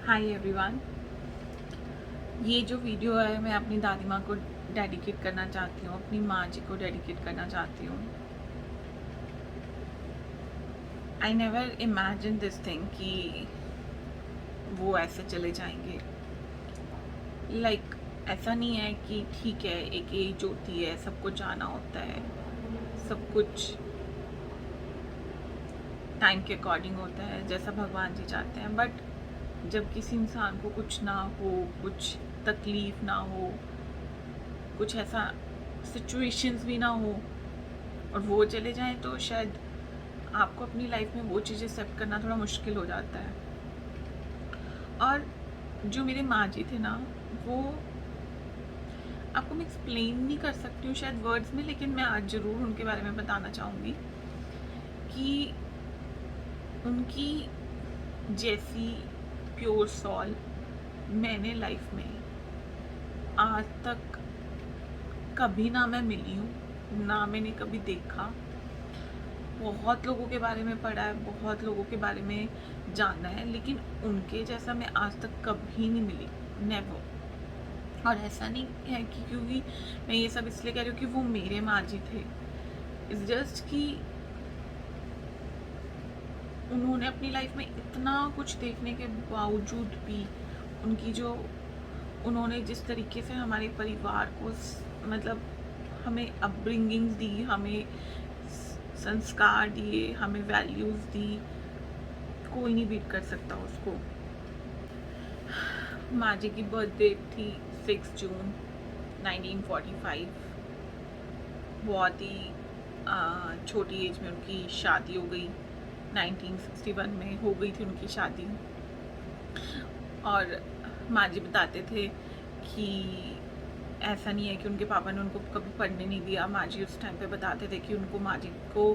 Hi everyone. ये जो video है मैं अपनी दादी माँ को डेडिकेट करना चाहती हूँ, अपनी माँ जी को डेडिकेट करना चाहती हूँ। I never imagine this thing कि वो ऐसे चले जाएंगे। ऐसा नहीं है कि ठीक है एक एज होती है, सब कुछ जाना होता है, सब कुछ टाइम के अकॉर्डिंग होता है जैसा भगवान जी चाहते हैं। बट जब किसी इंसान को कुछ ना हो, कुछ तकलीफ ना हो, कुछ ऐसा सिचुएशंस भी ना हो और वो चले जाएं तो शायद आपको अपनी लाइफ में वो चीज़ एक्सेप्ट करना थोड़ा मुश्किल हो जाता है। और जो मेरे माँ जी थे ना, वो आपको मैं एक्सप्लेन नहीं कर सकती हूँ शायद वर्ड्स में, लेकिन मैं आज ज़रूर उनके बारे में बताना चाहूँगी कि उनकी जैसी प्योर सॉल मैंने लाइफ में आज तक कभी ना मैं मिली हूँ, ना मैंने कभी देखा। बहुत लोगों के बारे में पढ़ा है, बहुत लोगों के बारे में जाना है, लेकिन उनके जैसा मैं आज तक कभी नहीं मिली, नेवर। और ऐसा नहीं है कि क्योंकि मैं ये सब इसलिए कह रही हूँ कि वो मेरे माँ जी थे, इट्स जस्ट कि उन्होंने अपनी लाइफ में इतना कुछ देखने के बावजूद भी उनकी जो उन्होंने जिस तरीके से हमारे परिवार को मतलब हमें अपब्रिंगिंग्स दी, हमें संस्कार दिए, हमें वैल्यूज़ दी, कोई नहीं बीट कर सकता उसको। माँ जी की बर्थडे थी 6 जून 1945। बहुत ही छोटी एज में उनकी शादी हो गई। 1961 में हो गई थी उनकी शादी। और माँ जी बताते थे कि ऐसा नहीं है कि उनके पापा ने उनको कभी पढ़ने नहीं दिया। माँ जी उस टाइम पे बताते थे कि माँ जी को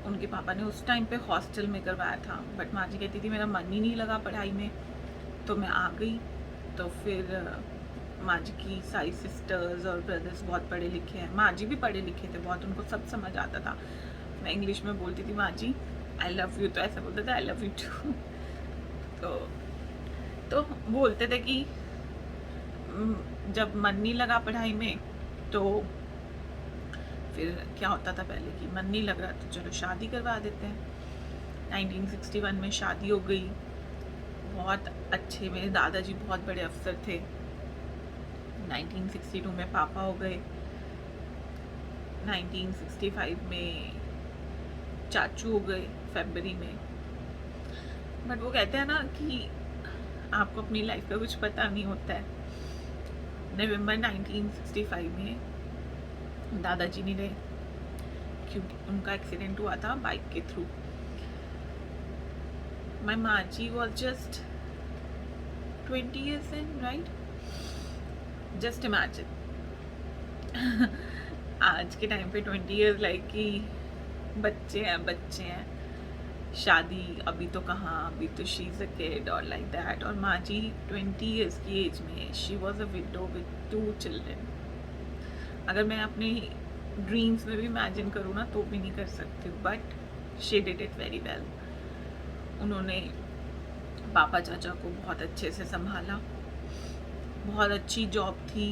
उनके पापा ने उस टाइम पे हॉस्टल में करवाया था, बट माँ जी कहती थी मेरा मन ही नहीं लगा पढ़ाई में, तो मैं आ गई। तो फिर माँ जी की सारी सिस्टर्स और ब्रदर्स बहुत पढ़े लिखे हैं, माँ जी भी पढ़े लिखे थे बहुत, उनको सब समझ आता था। मैं इंग्लिश में बोलती थी माँ जी आई लव यू, तो ऐसा बोलते थे आई लव यू टू। तो बोलते थे कि जब मन नहीं लगा पढ़ाई में तो फिर क्या होता था पहले कि मन नहीं लग रहा तो चलो शादी करवा देते हैं। 1961 में शादी हो गई। बहुत अच्छे, मेरे दादाजी बहुत बड़े अफसर थे। 1962 में पापा हो गए। 1965 में चाचू हो गए फरवरी में। बट वो कहते हैं ना कि आपको अपनी लाइफ का कुछ पता नहीं होता है। नवंबर 1965 में दादाजी नहीं रहे क्योंकि उनका एक्सीडेंट हुआ था बाइक के through. My maa ji was just 20 years in, right? Just imagine. आज के टाइम पे 20 years लाइक कि बच्चे हैं, शादी अभी तो कहाँ, अभी तो शी इज़ अ किड और लाइक दैट। और माँ जी 20 years की एज में she was a window with 2 children। अगर मैं अपने ड्रीम्स में भी इमेजिन करूँ ना तो भी नहीं कर सकती हूँ, but she did it very well. उन्होंने पापा चाचा को बहुत अच्छे से संभाला। बहुत अच्छी जॉब थी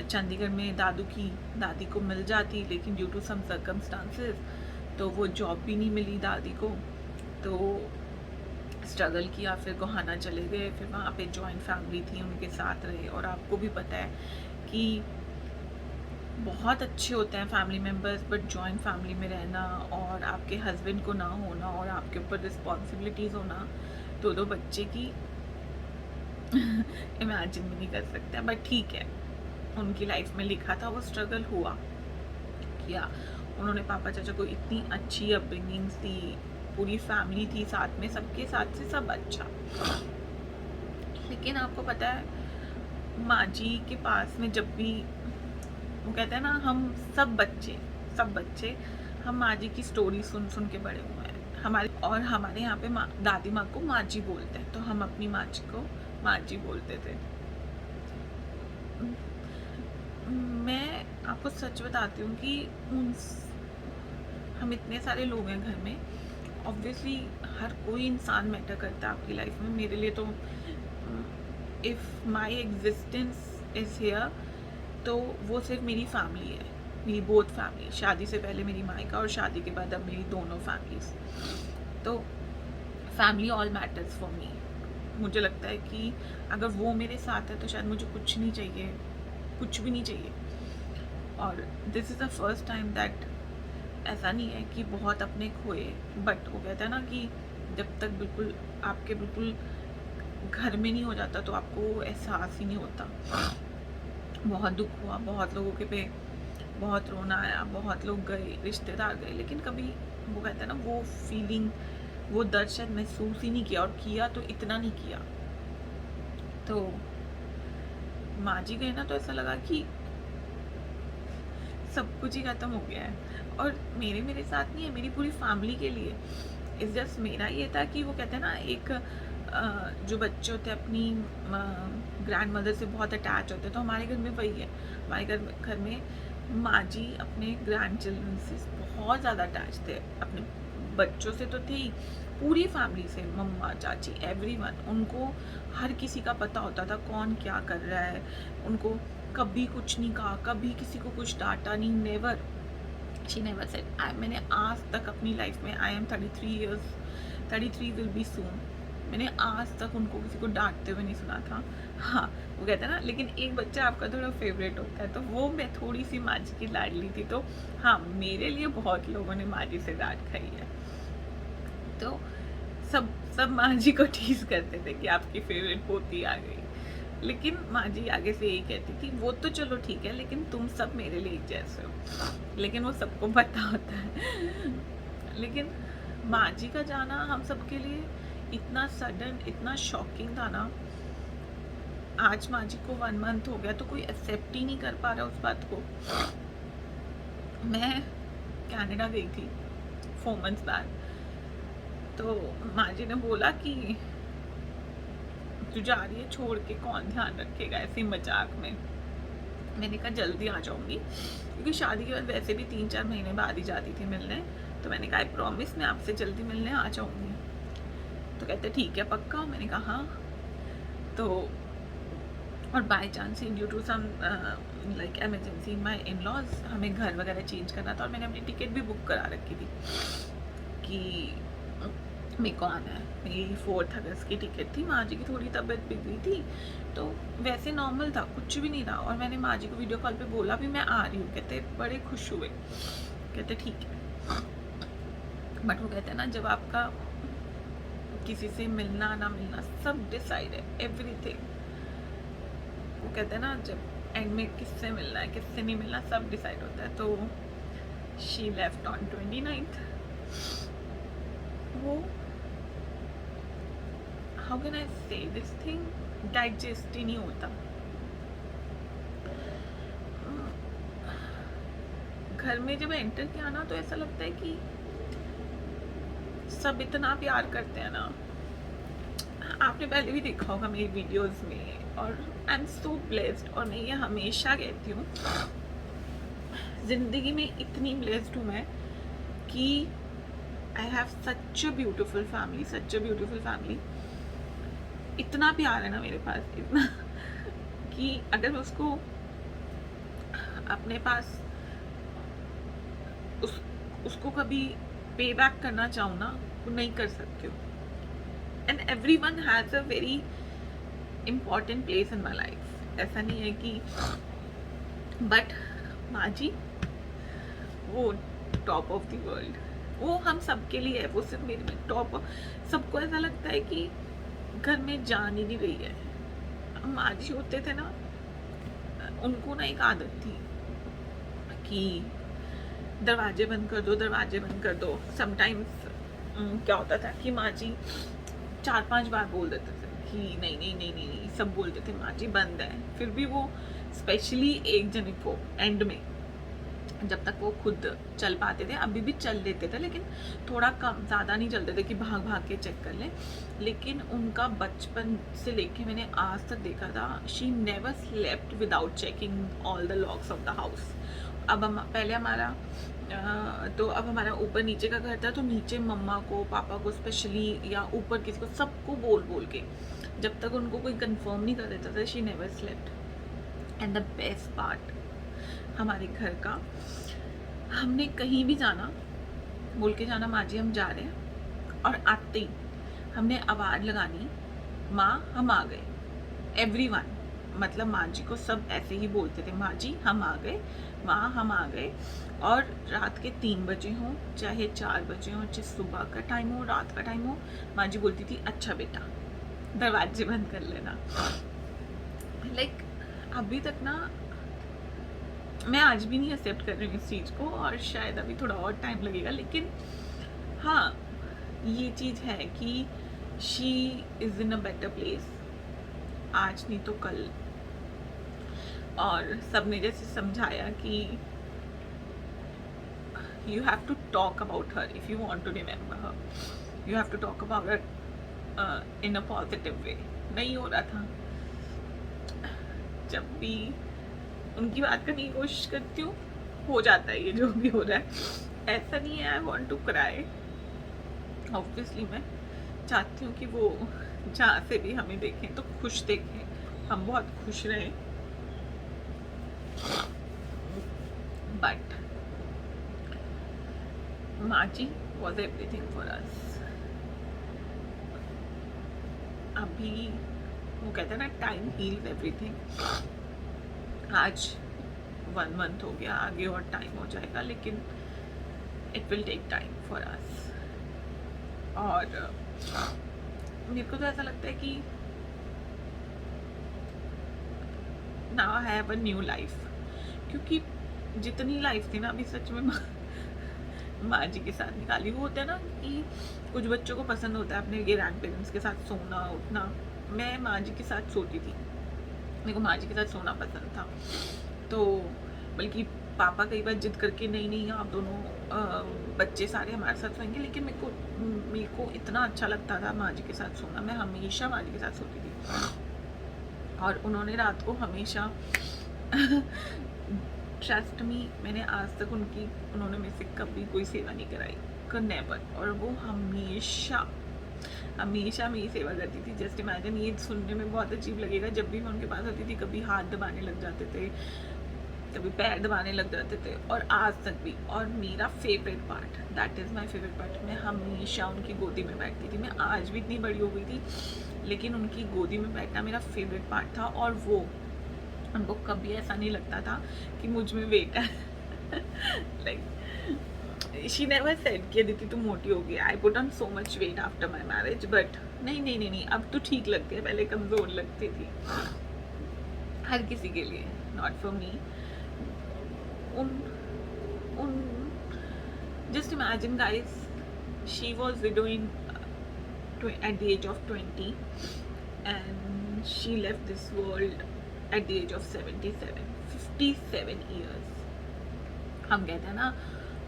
चंडीगढ़ में। दादी को मिल जाती, लेकिन ड्यू टू सम सर्कमस्टांसेस तो वो जॉब भी नहीं मिली दादी को। तो स्ट्रगल किया, फिर गोहाना चले गए, फिर वहाँ पे जॉइंट फैमिली थी, उनके साथ रहे। और आपको भी पता है कि बहुत अच्छे होते हैं family members, butt joint family में रहना और आपके हस्बैंड को ना होना और आपके ऊपर रिस्पॉन्सिबिलिटीज़ होना दो बच्चे की इमेजिन भी नहीं कर सकते। बट ठीक है, उनकी लाइफ में लिखा था, वो स्ट्रगल हुआ किया। उन्होंने पापा चाचा को इतनी अच्छी अपब्रिंगिंग्स दी, पूरी फैमिली थी साथ में, सबके साथ से सब अच्छा। लेकिन आपको पता है माँ जी के पास में जब भी वो कहते हैं ना, हम सब बच्चे हम माँ जी की स्टोरी सुन सुन के बड़े हुए हैं। हमारे यहाँ पे दादी माँ को माँ जी बोलते हैं, तो हम अपनी माँ जी को माँ जी बोलते थे। मैं आपको सच बताती हूँ कि हम इतने सारे लोग हैं घर में ऑब्वियसली हर कोई इंसान मैटर करता है आपकी लाइफ में। मेरे लिए तो if my existence is here तो वो सिर्फ मेरी फैमिली है, मेरी बोथ फैमिली, शादी से पहले मेरी मायका और शादी के बाद अब मेरी दोनों फैमिलीज। तो family all matters for me. मुझे लगता है कि अगर वो मेरे साथ है तो शायद मुझे कुछ नहीं चाहिए, कुछ भी नहीं चाहिए। और this is the first time that ऐसा नहीं है कि बहुत अपने खोए, बट वो कहते हैं ना कि जब तक बिल्कुल आपके बिल्कुल घर में नहीं हो जाता तो आपको एहसास ही नहीं होता। बहुत दुख हुआ, बहुत लोगों के पे बहुत रोना आया, बहुत लोग गए, रिश्तेदार गए, लेकिन कभी वो कहते हैं ना वो फीलिंग, वो दर्द शायद महसूस ही नहीं किया, और किया तो इतना नहीं किया। तो माँ जी गए ना तो ऐसा लगा कि सब कुछ ही खत्म हो गया है। और मेरे साथ नहीं है, मेरी पूरी फैमिली के लिए। इस जस्ट मेरा ये था कि वो कहते हैं ना एक जो बच्चे होते हैं अपनी ग्रैंड मदर से बहुत अटैच होते हैं, तो हमारे घर में वही है। हमारे घर में माँ जी अपने ग्रैंड चिल्ड्रन से बहुत ज़्यादा अटैच थे। अपने बच्चों से तो थे ही, पूरी फैमिली से, मम्मा, चाची, एवरीवन। उनको हर किसी का पता होता था कौन क्या कर रहा है। उनको कभी कुछ नहीं कहा, कभी किसी को कुछ डांटा नहीं, नेवर, शी नेवर सेड। मैंने आज तक अपनी लाइफ में, I am 33 years, 33 will be सून, मैंने आज तक उनको किसी को डांटते हुए नहीं सुना था। हाँ, वो कहते हैं ना, लेकिन एक बच्चा आपका थोड़ा फेवरेट होता है, तो वो मैं थोड़ी सी माँ जी की लाडली थी। तो हाँ, मेरे लिए बहुत लोगों ने माँ जी से डांट खाई है। तो सब माँ जी को टीज करते थे कि आपकी फेवरेट पोती आ गई, लेकिन माँ जी आगे से यही कहती थी, वो तो चलो ठीक है, लेकिन तुम सब मेरे लिए एक जैसे हो। लेकिन वो सबको पता होता है। लेकिन माँ जी का जाना हम सबके लिए इतना सडन, इतना शॉकिंग था ना। आज माँ जी को 1 मंथ हो गया तो कोई एक्सेप्ट ही नहीं कर पा रहा उस बात को। मैं कनाडा गई थी 4 मंथ्स बाद, तो माँ जी ने बोला कि तू जा रही है छोड़ के, कौन ध्यान रखेगा, ऐसे मजाक में। मैंने कहा जल्दी आ जाऊंगी, क्योंकि शादी के बाद वैसे भी 3-4 महीने बाद ही जाती थी मिलने। तो मैंने कहा आई प्रॉमिस, मैं आपसे जल्दी मिलने आ जाऊंगी। तो कहते ठीक है पक्का। मैंने कहा हाँ। तो और by chance due to some like emergency my in laws, हमें घर वगैरह चेंज करना था, और मैंने अपनी टिकट भी बुक करा रखी थी कि मेरे को आना है। मेरी 4 अगस्त की टिकट थी। माँ जी की थोड़ी तबीयत बिगड़ी थी, तो वैसे नॉर्मल था, कुछ भी नहीं था। और मैंने माँ जी को वीडियो कॉल पे बोला भी मैं आ रही हूँ। कहते बड़े खुश हुए, कहते ठीक है। बट वो कहते हैं ना, जब आपका किसी से मिलना ना मिलना सब डिसाइड है, एवरीथिंग। वो कहते हैं ना, जब एंड में किससे मिलना है किससे नहीं मिलना सब डिसाइड होता है। तो शी लेफ्ट ऑन 29th। वो हाउ कैन आई से दिस थिंग, डाइजेस्ट ही नहीं होता। घर में जब एंटर किया ना तो ऐसा लगता है कि सब इतना प्यार करते हैं ना। आपने पहले भी देखा होगा मेरी वीडियोस में, और आई एम सो ब्लेस्ड। और मैं ये हमेशा कहती हूँ, जिंदगी में इतनी ब्लेस्ड हूँ मैं कि I have such a beautiful family, such a beautiful family. इतना प्यार है ना मेरे पास, इतना कि अगर मैं उसको अपने पास उसको कभी पे बैक करना चाहूँ ना, वो नहीं कर सकती हूँ। And everyone has a very important place in my life. ऐसा नहीं है कि, बट माँ जी वो टॉप ऑफ द वर्ल्ड, वो हम सबके लिए है। वो सिर्फ मेरे में टॉप, सबको ऐसा लगता है कि घर में जान ही नहीं रही है। माँ जी होते थे ना, उनको ना एक आदत थी कि दरवाजे बंद कर दो, दरवाजे बंद कर दो। समटाइम्स क्या होता था कि माँ जी 4-5 बार बोल देते थे कि नहीं नहीं नहीं नहीं, नहीं। सब बोलते थे माँ जी बंद है, फिर भी वो स्पेशली एक जने को एंड में, जब तक वो खुद चल पाते थे, अभी भी चल लेते थे, लेकिन थोड़ा कम, ज़्यादा नहीं चलते थे कि भाग भाग के चेक कर लें। लेकिन उनका बचपन से लेके मैंने आज तक देखा था, she never slept without checking all the locks of the house. अब हम पहले हमारा तो अब हमारा ऊपर नीचे का घर था, तो नीचे मम्मा को, पापा को स्पेशली, या ऊपर किसी को, सबको बोल बोल के, जब तक उनको कोई कंफर्म नहीं कर देता था, she never slept. And the best part हमारे घर का, हमने कहीं भी जाना, बोल के जाना माँ जी हम जा रहे हैं, और आते ही हमने आवाज़ लगानी, माँ हम आ गए। एवरीवन, मतलब माँ जी को सब ऐसे ही बोलते थे, माँ जी हम आ गए, माँ हम आ गए। और रात के 3 बजे हों, चाहे 4 बजे हों, चाहे सुबह का टाइम हो, रात का टाइम हो, माँ जी बोलती थी अच्छा बेटा दरवाजे बंद कर लेना। लाइक अभी तक ना मैं आज भी नहीं एक्सेप्ट कर रही हूँ इस चीज़ को, और शायद अभी थोड़ा और टाइम लगेगा, लेकिन हाँ ये चीज़ है कि she is in a better place, आज नहीं तो कल। और सबने जैसे समझाया कि you have to talk about her if you want to remember her, you have to talk about her in a positive way। नहीं हो रहा था, जब भी उनकी बात करने की कोशिश करती हूँ हो जाता है ये जो भी हो रहा है। ऐसा नहीं है I want to cry, obviously मैं चाहती हूँ कि वो जहाँ से भी हमें देखें तो खुश देखें, हम बहुत खुश रहें, बट माची वॉज एवरीथिंग फॉर अस। अभी वो कहते हैं ना टाइम हील्स एवरीथिंग। आज 1 मंथ हो गया, आगे और टाइम हो जाएगा, लेकिन it will take time for us. और मेरे को तो ऐसा लगता है कि now I have a new life, क्योंकि जितनी लाइफ थी ना अभी सच में माँ जी के साथ निकाली। वो होता है ना कि कुछ बच्चों को पसंद होता है अपने ग्रैंड पेरेंट्स के साथ सोना उठना, मैं माँ जी के साथ सोती थी, मेरे को माँ जी के साथ सोना पसंद था। तो बल्कि पापा कई बार जिद करके नहीं नहीं आप दोनों बच्चे सारे हमारे साथ सोएंगे, लेकिन मेरे को इतना अच्छा लगता था माँ जी के साथ सोना, मैं हमेशा माँ जी के साथ सोती थी। और उन्होंने रात को हमेशा ट्रस्ट मी, मैंने आज तक उन्होंने मेरे से कभी कोई सेवा नहीं कराई, नेवर। और वो हमेशा हमेशा मेरी सेवा करती थी। जस्ट इमेजिन, ये सुनने में बहुत अजीब लगेगा, जब भी मैं उनके पास होती थी कभी हाथ दबाने लग जाते थे, कभी पैर दबाने लग जाते थे, और आज तक भी। और मेरा favourite part, that is my favourite part, मैं हमेशा उनकी गोदी में बैठती थी। मैं आज भी इतनी बड़ी हो गई थी, लेकिन उनकी गोदी में बैठना मेरा फेवरेट पार्ट था। और वो उनको कभी ऐसा नहीं लगता था कि मुझ में वेट है। लाइक शी नेवर सेड कि अदिति तू मोटी हो गई, I put on so much weight after my marriage, but नहीं नहीं नहीं नहीं अब तो ठीक लगती है, पहले कमज़ोर लगती थी। हर किसी के लिए, नॉट फॉर मी। उन just imagine guys, she was widowing at the age of 20 and she left this world at the age of 77, 57 years। हम कहते हैं ना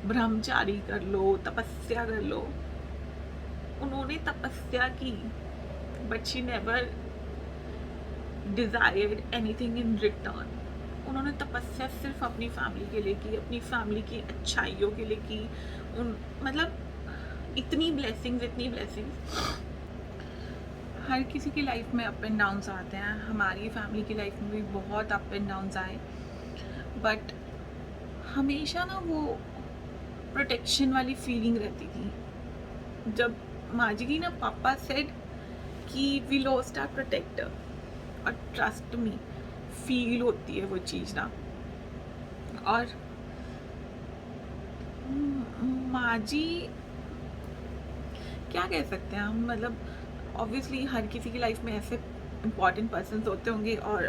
ब्रह्मचारी कर लो, तपस्या कर लो, उन्होंने तपस्या की, but she never desired anything in return. उन्होंने तपस्या सिर्फ अपनी फैमिली के लिए की, अपनी फैमिली की अच्छाइयों के लिए की। मतलब इतनी ब्लेसिंग्स। हर किसी की लाइफ में अप एंड डाउन्स आते हैं, हमारी फैमिली की लाइफ में भी बहुत अप एंड डाउन्स आए, बट हमेशा ना वो प्रोटेक्शन वाली फीलिंग रहती थी। जब माँ जी की ना पापा सेड कि वी लॉस्ट आवर प्रोटेक्टर, और ट्रस्ट मी फील होती है वो चीज़ ना। और माँ जी क्या कह सकते हैं हम, मतलब ऑब्वियसली हर किसी की लाइफ में ऐसे इम्पॉर्टेंट पर्सन होते होंगे। और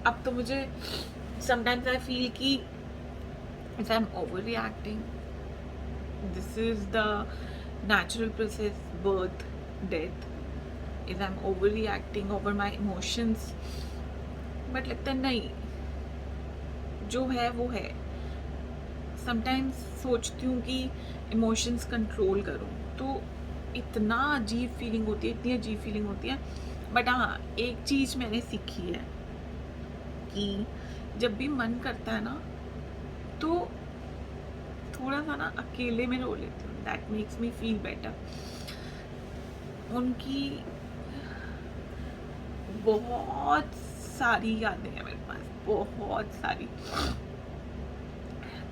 अब तो मुझे समटाइम्स आई फील कि if I am over reacting, this is the natural process, birth death, if I am over reacting over my emotions. But लगता है नहीं, जो है वो है। समटाइम्स सोचती हूँ कि इमोशंस कंट्रोल करूँ, तो इतना अजीब फीलिंग होती है, इतनी अजीब फीलिंग होती है। बट हाँ, एक चीज़ मैंने सीखी है कि जब भी मन करता है ना, तो थोड़ा सा ना अकेले में रो लेती हूँ, that makes me feel better. उनकी बहुत सारी यादें हैं मेरे पास, बहुत सारी।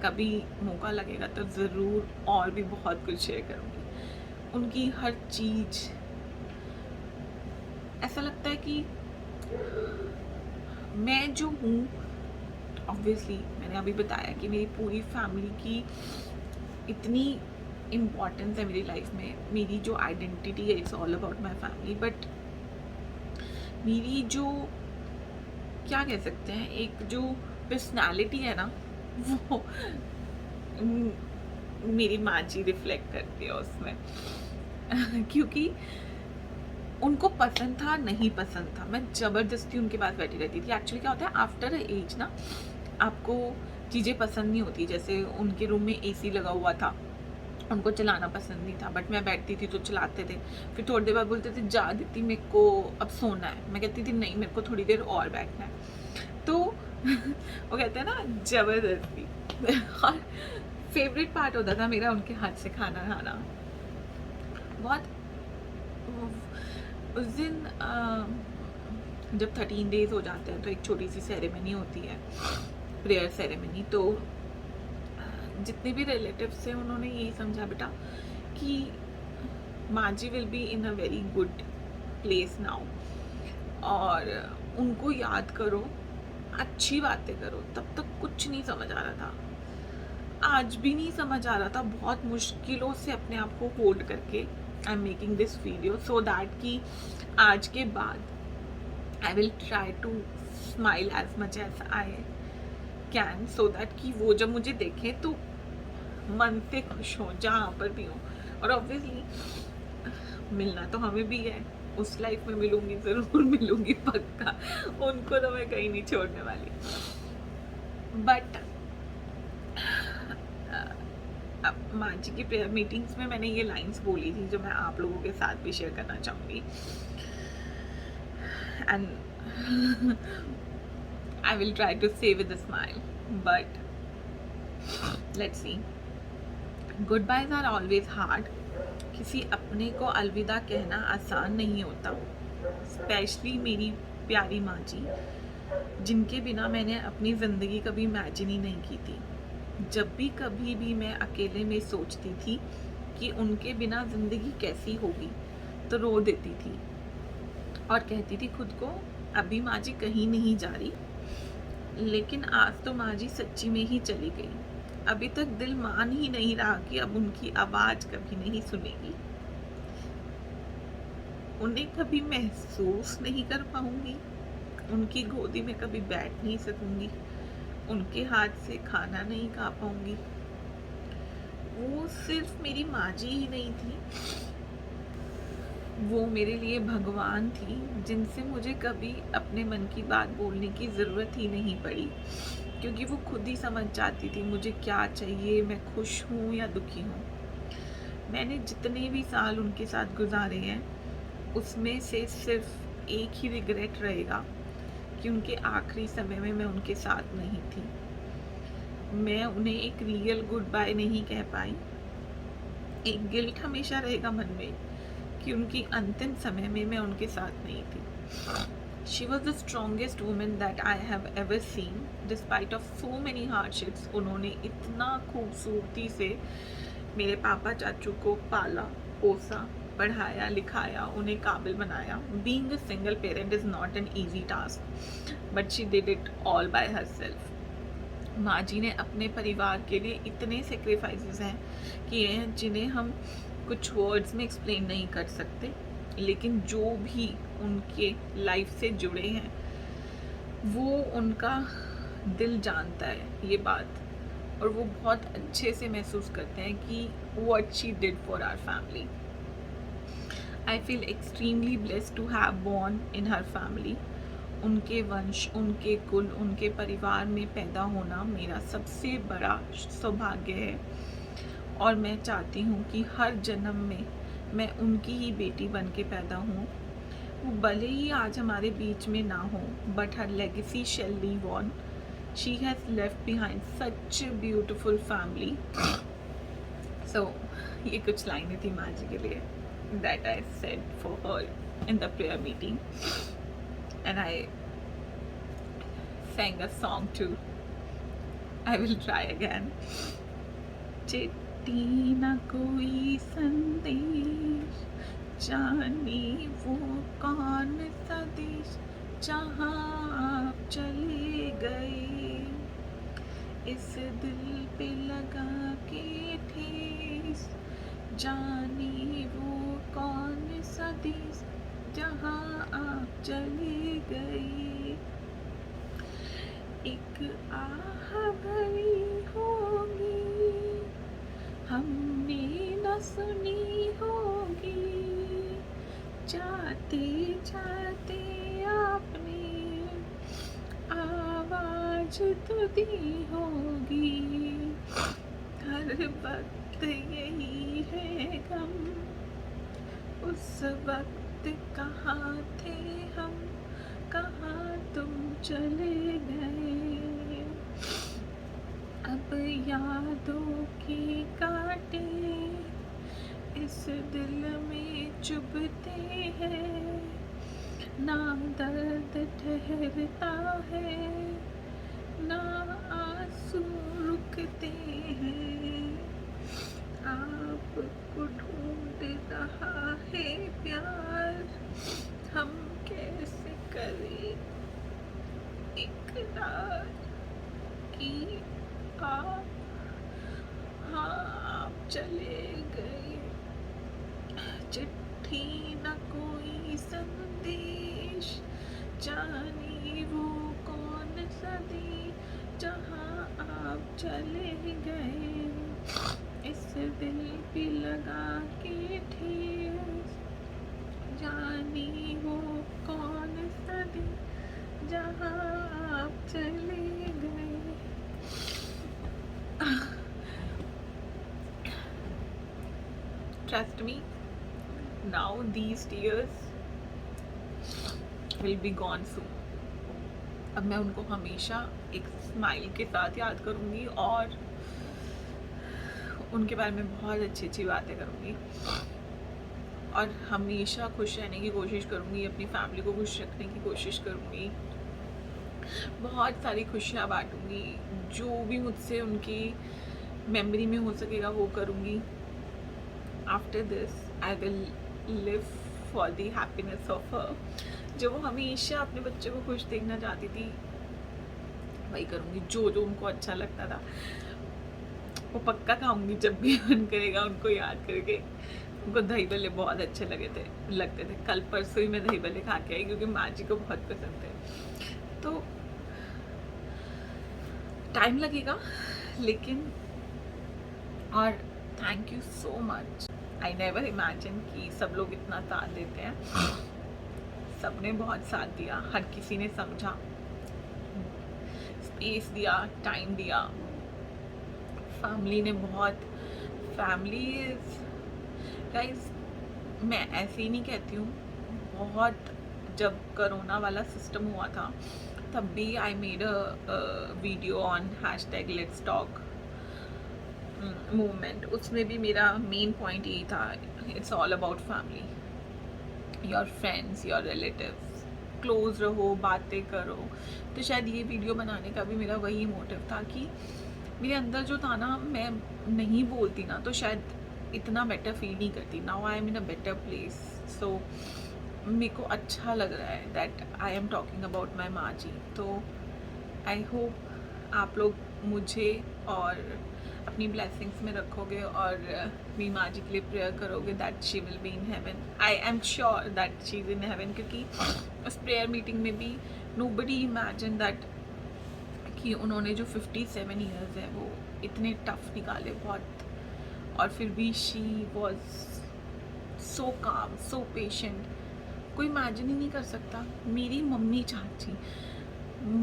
कभी मौका लगेगा तो ज़रूर और भी बहुत कुछ शेयर करूँगी। उनकी हर चीज़, ऐसा लगता है कि मैं जो हूँ, ऑब्वियसली मैंने अभी बताया कि मेरी पूरी फैमिली की इतनी इम्पोर्टेंस है मेरी लाइफ में। मेरी जो आइडेंटिटी है, it's all about my family. But मेरी जो, क्या कह सकते हैं, एक जो पर्सनालिटी है ना, वो मेरी माँ जी रिफ्लेक्ट करती है उसमें। क्योंकि उनको पसंद था, नहीं पसंद था, मैं ज़बरदस्ती उनके पास बैठी रहती थी। एक्चुअली क्या होता है, आफ्टर एज ना आपको चीज़ें पसंद नहीं होती। जैसे उनके रूम में एसी लगा हुआ था, उनको चलाना पसंद नहीं था, बट मैं बैठती थी तो चलाते थे। फिर थोड़ी देर बाद बोलते थे जा दीदी मेरे को अब सोना है, मैं कहती थी नहीं मेरे को थोड़ी देर और बैठना है। तो वो कहते हैं ना, ज़बरदस्ती। और फेवरेट पार्ट होता था मेरा उनके हाथ से खाना खाना। बहुत उस दिन जब 13 डेज हो जाते हैं तो एक छोटी सी सेरेमनी होती है, प्रेयर सेरेमनी। तो जितने भी रिलेटिव्स थे उन्होंने यही समझा बेटा कि maa ji will be in a very good place now, और उनको याद करो, अच्छी बातें करो। तब तक कुछ नहीं समझ आ रहा था, आज भी नहीं समझ आ रहा था। बहुत मुश्किलों से अपने आप को होल्ड करके I am making this video so that कि आज के बाद I will try to smile as much as I can, so that कि वो जब मुझे देखें तो मन से खुश हो जहाँ पर भी हो। और ऑब्वियसली मिलना तो हमें भी है, उस लाइफ में मिलूंगी, ज़रूर मिलूंगी पक्का। उनको तो मैं कहीं नहीं छोड़ने वाली। बट माँ जी की प्रेयर मीटिंग्स में मैंने ये लाइंस बोली थी जो मैं आप लोगों के साथ भी शेयर करना चाहूँगी। And I will try to say with a smile, but let's see. Goodbyes are always hard. किसी अपने को अलविदा कहना आसान नहीं होता, स्पेशली मेरी प्यारी माँ जी, जिनके बिना मैंने अपनी ज़िंदगी कभी इमेजिन ही नहीं की थी। जब भी कभी भी मैं अकेले में सोचती थी कि उनके बिना ज़िंदगी कैसी होगी, तो रो देती थी और कहती थी खुद को अभी माँ जी कहीं नहीं जा रही। लेकिन आज तो माँ जी सच्ची में ही चली गई। अभी तक दिल मान ही नहीं रहा कि अब उनकी आवाज़ कभी नहीं सुनेगी, उन्हें कभी महसूस नहीं कर पाऊंगी, उनकी गोदी में कभी बैठ नहीं सकूंगी, उनके हाथ से खाना नहीं खा पाऊंगी। वो सिर्फ मेरी माँ जी ही नहीं थी, वो मेरे लिए भगवान थी, जिनसे मुझे कभी अपने मन की बात बोलने की ज़रूरत ही नहीं पड़ी, क्योंकि वो खुद ही समझ जाती थी मुझे क्या चाहिए, मैं खुश हूँ या दुखी हूँ। मैंने जितने भी साल उनके साथ गुजारे हैं, उसमें से सिर्फ एक ही रिग्रेट रहेगा कि उनके आखिरी समय में मैं उनके साथ नहीं थी। मैं उन्हें एक रियल गुड बाय नहीं कह पाई। एक गिल्ट हमेशा रहेगा मन में कि उनकी अंतिम समय में मैं उनके साथ नहीं थी। She was the strongest women that I have ever seen, despite of so many hardships. उन्होंने इतना खूबसूरती से मेरे पापा चाचू को पाला, पोसा, पढ़ाया, लिखाया, उन्हें काबिल बनाया। Being a single parent is not an easy task, but she did it all by herself. माँ जी ने अपने परिवार के लिए इतने सेक्रीफाइसेस हैं किए हैं जिन्हें हम कुछ वर्ड्स में एक्सप्लेन नहीं कर सकते, लेकिन जो भी उनके लाइफ से जुड़े हैं वो उनका दिल जानता है ये बात, और वो बहुत अच्छे से महसूस करते हैं कि what she did for our family. I feel extremely blessed to have born in her family. उनके वंश, उनके कुल, उनके परिवार में पैदा होना मेरा सबसे बड़ा सौभाग्य है, और मैं चाहती हूँ कि हर जन्म में मैं उनकी ही बेटी बन के पैदा हूँ। वो भले ही आज हमारे बीच में ना हो, but her legacy shall live on. She has left behind such a beautiful family so ये कुछ लाइनें थी माँ जी के लिए that I said for her in the prayer meeting, and I sang a song too. I will try again. चिट्ठी न कोई संदेश, जाने वो कौन सा देश, जहाँ आप चले गए, इस दिल पे लगा के ठेस, जाने वो कौन सा देश, जहाँ आप चले गए, एक आह भरी होगी, हमने न सुनी होगी, जाते जाते आपने आवाज तो दी होगी, हर वक्त यही है गम, उस वक्त कहाँ थे हम, कहाँ तुम चले गए, अब यादों के कांटे इस दिल में चुभते हैं, ना दर्द ठहरता है, ना आंसू रुकते हैं, आपको ढूंढ रहा है प्यार, हम कैसे करें इकरार कि आप, हाँ आप चले गए, चिट्ठी न कोई संदेश, जाने वो कौन सा देश, जहाँ आप चले गए, इस दिल पे लगा के ठेस, जाने वो कौन सा देश, जहाँ आप चले गए. Trust me, now these tears will be gone soon. अब मैं उनको हमेशा एक स्माइल के साथ याद करूँगी और उनके बारे में बहुत अच्छी अच्छी बातें करूँगी और हमेशा खुश रहने की कोशिश करूँगी, अपनी फैमिली को खुश रखने की कोशिश करूँगी, बहुत सारी खुशियाँ बांटूँगी, जो भी मुझसे उनकी मेमोरी में हो सकेगा वो करूँगी. After this I will live for the happiness of her. जो वो हमेशा अपने बच्चे को खुश देखना चाहती थी वही करूँगी, जो जो उनको अच्छा लगता था वो पक्का खाऊंगी. जब भी मन करेगा उनको याद करके. उनको दही भल्ले बहुत अच्छे लगते थे. कल परसों ही मैं दही भल्ले खा के आई क्योंकि माँ जी को बहुत पसंद थे. तो टाइम लगेगा लेकिन, और thank you so much. I never imagine कि सब लोग इतना साथ देते हैं. सबने बहुत साथ दिया, हर किसी ने समझा, स्पेस दिया, टाइम दिया. फैमिली ने बहुत, फैमिली गाइस, मैं ऐसे ही नहीं कहती हूँ. बहुत, जब कोरोना वाला सिस्टम हुआ था तब भी I made a video on #Let'sTalk movement. उसमें भी मेरा मेन पॉइंट यही था, it's all about family, your friends, your relatives, close रहो, बातें करो. तो शायद ये वीडियो बनाने का भी मेरा वही मोटिव था कि मेरे अंदर जो था ना, मैं नहीं बोलती ना तो शायद इतना बेटर फील नहीं करती. Now I am in a better place. So मेरे को अच्छा लग रहा है that I am talking about my maa ji. तो आई होप आप लोग मुझे और अपनी ब्लेसिंग्स में रखोगे और मेरी माँ जी के लिए प्रेयर करोगे that she will be in heaven. I am sure that she is in heaven, क्योंकि उस प्रेयर मीटिंग में भी नोबडी इमेजिन दैट कि उन्होंने जो 57 ईयर्स है वो इतने टफ निकाले बहुत, और फिर भी शी वॉज सो काम, सो पेशेंट. कोई इमेजिन ही नहीं कर सकता. मेरी मम्मी, चाची,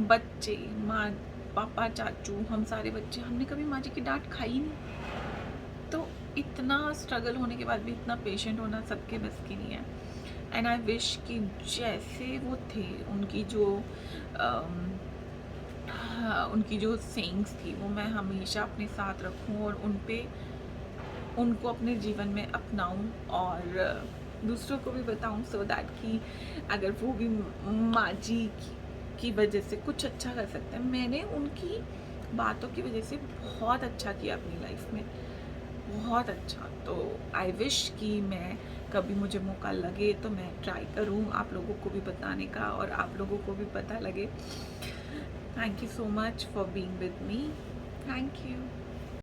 बच्चे, माँ, पापा, चाचू, हम सारे बच्चे, हमने कभी माँ जी की डांट खाई नहीं. तो इतना स्ट्रगल होने के बाद भी इतना पेशेंट होना सबके बस की नहीं है. एंड आई विश कि जैसे वो थे, उनकी जो सेइंग्स थी वो मैं हमेशा अपने साथ रखूं और उन पे उनको अपने जीवन में अपनाऊं और दूसरों को भी बताऊं, सो दैट कि अगर वो भी माँ जी की वजह से कुछ अच्छा कर सकते हैं। मैंने उनकी बातों की वजह से बहुत अच्छा किया अपनी लाइफ में, बहुत अच्छा। तो आई विश कि मैं कभी मुझे मौका लगे तो मैं ट्राई करूं आप लोगों को भी बताने का और आप लोगों को भी पता लगे। Thank you so much for being with me. Thank you.